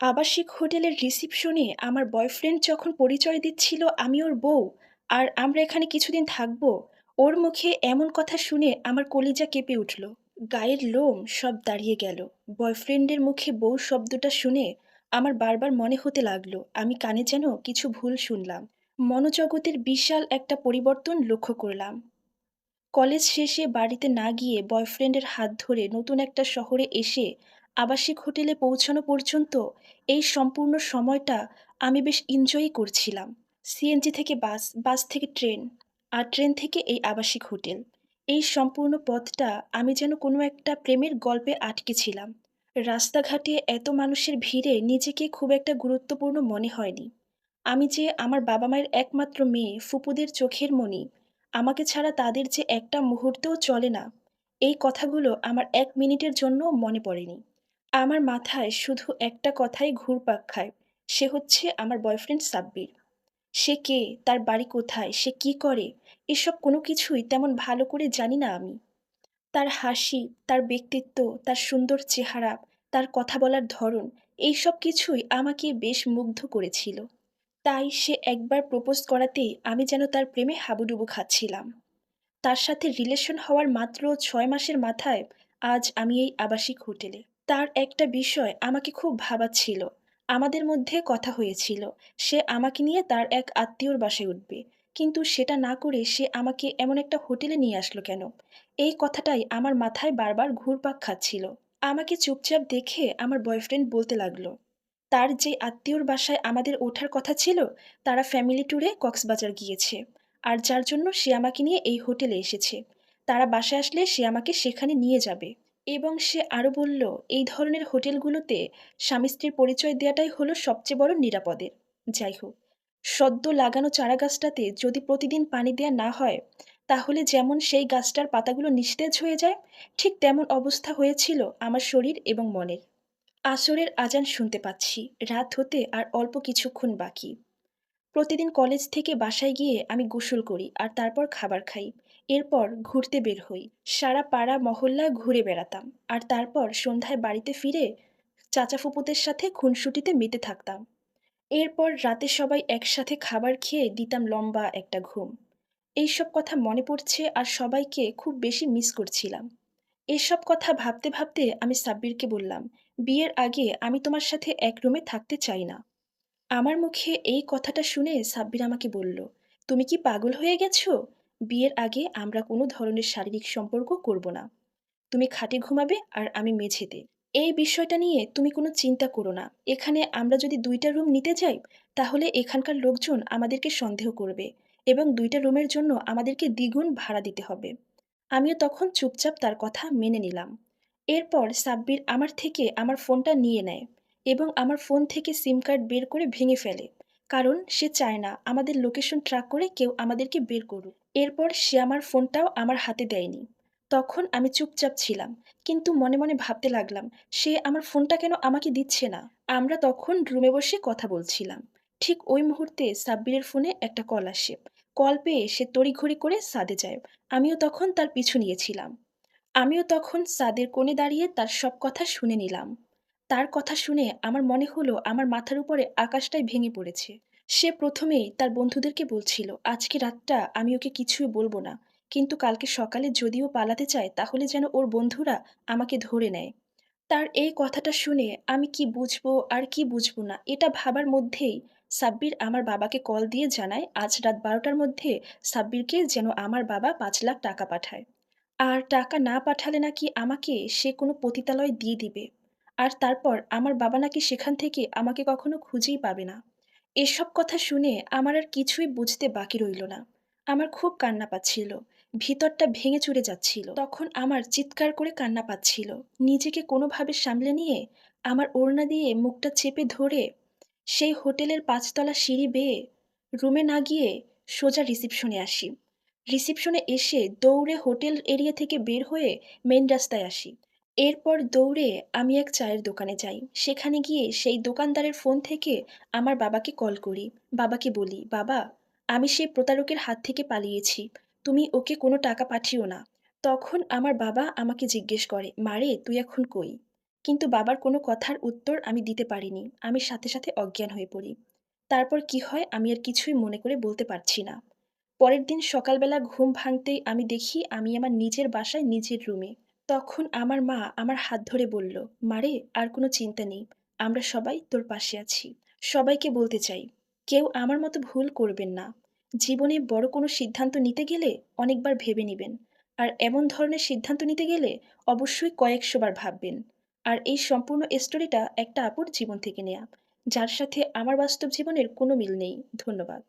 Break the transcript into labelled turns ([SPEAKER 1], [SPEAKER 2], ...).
[SPEAKER 1] আবাসিক হোটেলের রিসিপশনে আমার বয়ফ্রেন্ড যখন পরিচয় দিচ্ছিল আমি ওর বউ আর আমরা এখানে কিছুদিন থাকবো, ওর মুখে এমন কথা শুনে আমার কলিজা কেঁপে উঠল। গায়ের লোম সব দাঁড়িয়ে গেল। বয়ফ্রেন্ডের মুখে বউ শব্দটা শুনে আমার বারবার মনে হতে লাগলো আমি কানে যেন কিছু ভুল শুনলাম। মনোজগতের বিশাল একটা পরিবর্তন লক্ষ্য করলাম। কলেজ শেষে বাড়িতে না গিয়ে বয়ফ্রেন্ডের হাত ধরে নতুন একটা শহরে এসে আবাসিক হোটেলে পৌঁছানো পর্যন্ত এই সম্পূর্ণ সময়টা আমি বেশ এনজয়ই করছিলাম। সিএনজি থেকে বাস, বাস থেকে ট্রেন, আর ট্রেন থেকে এই আবাসিক হোটেল। এই সম্পূর্ণ পথটা আমি যেন কোনো একটা প্রেমের গল্পে আটকে ছিলাম। রাস্তাঘাটে এত মানুষের ভিড়ে নিজেকে খুব একটা গুরুত্বপূর্ণ মনে হয়নি। আমি যে আমার বাবা মায়ের একমাত্র মেয়ে, ফুপুদের চোখের মণি, আমাকে ছাড়া তাদের যে একটা মুহূর্তও চলে না, এই কথাগুলো আমার ১ মিনিটের জন্যও মনে পড়েনি। আমার মাথায় শুধু একটা কথাই ঘুরপাক খায়, সে হচ্ছে আমার বয়ফ্রেন্ড সাব্বির। সে কে? তার বাড়ি কোথায়? সে কি করে? এসব কোনো কিছুই তেমন ভালো করে জানি না আমি। তার হাসি, তার ব্যক্তিত্ব, তার সুন্দর চেহারা, তার কথা বলার ধরন, এইসব কিছুই আমাকে বেশ মুগ্ধ করেছিল। তাই সে একবার প্রপোজ করাতেই আমি যেন তার প্রেমে হাবুডুবু খাচ্ছিলাম। তার সাথে রিলেশন হওয়ার মাত্র ৬ মাসের মাথায় আজ আমি এই আবাসিক হোটেলে। তার একটা বিষয় আমাকে খুব ভাবাচ্ছিল। আমাদের মধ্যে কথা হয়েছিল সে আমাকে নিয়ে তার এক আত্মীয়র বাসায় উঠবে, কিন্তু সেটা না করে সে আমাকে এমন একটা হোটেলে নিয়ে আসলো কেন? এই কথাটাই আমার মাথায় বারবার ঘুরপাক খাচ্ছিল। আমাকে চুপচাপ দেখে আমার বয়ফ্রেন্ড বলতে লাগলো, তার যে আত্মীয়র বাসায় আমাদের ওঠার কথা ছিল, তারা ফ্যামিলি ট্যুরে কক্সবাজার গিয়েছে। আর যার জন্য সে আমাকে নিয়ে এই হোটেলে এসেছে। তারা বাসায় আসলে সে আমাকে সেখানে নিয়ে যাবে। এবং সে আরও বলল, এই ধরনের হোটেলগুলোতে স্বামী-স্ত্রীর পরিচয় দেওয়াটাই হলো সবচেয়ে বড় নিরাপদের। যাই হোক, সদ্য লাগানো চারাগাছটাতে যদি প্রতিদিন পানি দেয়া না হয়, তাহলে যেমন সেই গাছটার পাতাগুলো নিস্তেজ হয়ে যায়, ঠিক তেমন অবস্থা হয়েছিল আমার শরীর এবং মনের। আসরের আজান শুনতে পাচ্ছি, রাত হতে আর অল্প কিছুক্ষণ বাকি। প্রতিদিন কলেজ থেকে বাসায় গিয়ে আমি গোসল করি আর তারপর খাবার খাই। এরপর ঘুরতে বের হই। সারা পাড়া মহল্লা ঘুরে বেড়াতাম। আর তারপর সন্ধ্যায় বাড়িতে ফিরে চাচা ফুপুদের সাথে খুনসুটিতে মেতে থাকতাম। এরপর রাতে সবাই একসাথে খাবার খেয়ে দিতাম লম্বা একটা ঘুম। এইসব কথা মনে পড়ছে আর সবাইকে খুব বেশি মিস করছিলাম। এসব কথা ভাবতে ভাবতে আমি সাব্বিরকে বললাম, বিয়ের আগে আমি তোমার সাথে এক রুমে থাকতে চাই না। আমার মুখে এই কথাটা শুনে সাব্বির আমাকে বলল, তুমি কি পাগল হয়ে গেছো? বিয়ের আগে আমরা কোনো ধরনের শারীরিক সম্পর্ক করব না। তুমি খাটে ঘুমাবে আর আমি মেঝেতে। এই বিষয়টা নিয়ে তুমি কোনো চিন্তা করো না। এখানে আমরা যদি ২টা রুম নিতে যাই, তাহলে এখানকার লোকজন আমাদেরকে সন্দেহ করবে এবং ২টা রুমের জন্য আমাদেরকে দ্বিগুণ ভাড়া দিতে হবে। আমিও তখন চুপচাপ তার কথা মেনে নিলাম। এরপর সাব্বির আমার থেকে আমার ফোনটা নিয়ে নেয় এবং আমার ফোন থেকে সিম কার্ড বের করে ভেঙে ফেলে। কারণ সে চায় না আমাদের লোকেশন ট্র্যাক করে কেউ আমাদেরকে বের করুক। এরপর সে আমার ফোনটাও আমার হাতে দেয়নি। তখন আমি চুপচাপ ছিলাম, কিন্তু মনে মনে ভাবতে লাগলাম, সে আমার ফোনটা কেন আমাকে দিচ্ছে না? আমরা তখন রুমে বসে কথা বলছিলাম। ঠিক ওই মুহূর্তে সাব্বিরের ফোনে একটা কল আসে। কল পেয়ে সে তড়িঘড়ি করে ছাদে যায়। আমিও তখন তার পিছু নিয়েছিলাম। আমিও তখন ছাদের কোণে দাঁড়িয়ে তার সব কথা শুনে নিলাম। তার কথা শুনে আমার মনে হলো আমার মাথার উপরে আকাশটাই ভেঙে পড়েছে। সে প্রথমেই তার বন্ধুদেরকে বলছিল, আজকে রাতটা আমি ওকে কিছুই বলবো না। কিন্তু কালকে সকালে যদিও পালাতে চায় তাহলে যেন ওর বন্ধুরা আমাকে ধরে নেয়। তার এই কথাটা শুনে আমি কি বুঝবো আর কি বুঝবো না এটা ভাবার মধ্যেই সাব্বির আমার বাবাকে কল দিয়ে জানায় আজ রাত ১২টার মধ্যে সাব্বিরকে যেন আমার বাবা ৫ লাখ টাকা পাঠায়। আর টাকা না পাঠালে নাকি আমাকে সে কোনো পতিতালয়ে দিয়ে দিবে। আর তারপর আমার বাবা নাকি সেখান থেকে আমাকে কখনো খুঁজেই পাবে না। এসব কথা শুনে আমার আর কিছুই বুঝতে বাকি রইল না। আমার খুব কান্না পাচ্ছিল। ভিতরটা ভেঙে চুরে যাচ্ছিল। তখন আমার চিৎকার করে কান্না পাচ্ছিল। নিজেকে কোনোভাবে সামলে নিয়ে আমার ওড়না দিয়ে মুখটা চেপে ধরে সেই হোটেলের ৫ তলা সিঁড়ি বেয়ে রুমে না গিয়ে সোজা রিসিপশনে আসি। রিসিপশনে এসে দৌড়ে হোটেল এরিয়া থেকে বের হয়ে মেইন রাস্তায় আসি। এরপর দৌড়ে আমি এক চায়ের দোকানে যাই। সেখানে গিয়ে সেই দোকানদারের ফোন থেকে আমার বাবাকে কল করি। বাবাকে বলি, বাবা, আমি সেই প্রতারকের হাত থেকে পালিয়েছি। তুমি ওকে কোনো টাকা পাঠিও না। তখন আমার বাবা আমাকে জিজ্ঞেস করে, মারে তুই এখন কই? কিন্তু বাবার কোনো কথার উত্তর আমি দিতে পারিনি। আমি সাথে, সাথে অজ্ঞান হয়ে পড়ি। তারপর কি হয় আমি আর কিছুই মনে করে বলতে পারছি না। পরের দিন সকালবেলা ঘুম ভাঙতেই আমি দেখি আমি আমার নিজের বাসায় নিজের রুমে। তখন আমার মা আমার হাত ধরে বলল, "মারে, আর কোনো চিন্তা নেই। আমরা সবাই তোর পাশে আছি।" সবাইকে বলতে চাই, কেউ আমার মতো ভুল করবেন না। জীবনে বড় কোনো সিদ্ধান্ত নিতে গেলে অনেকবার ভেবে নিবেন। আর এমন ধরনের সিদ্ধান্ত নিতে গেলে অবশ্যই কয়েকশো বার ভাববেন। আর এই সম্পূর্ণ স্টোরিটা একটা আপুর জীবন থেকে নেয়া, যার সাথে আমার বাস্তব জীবনের কোনো মিল নেই। ধন্যবাদ।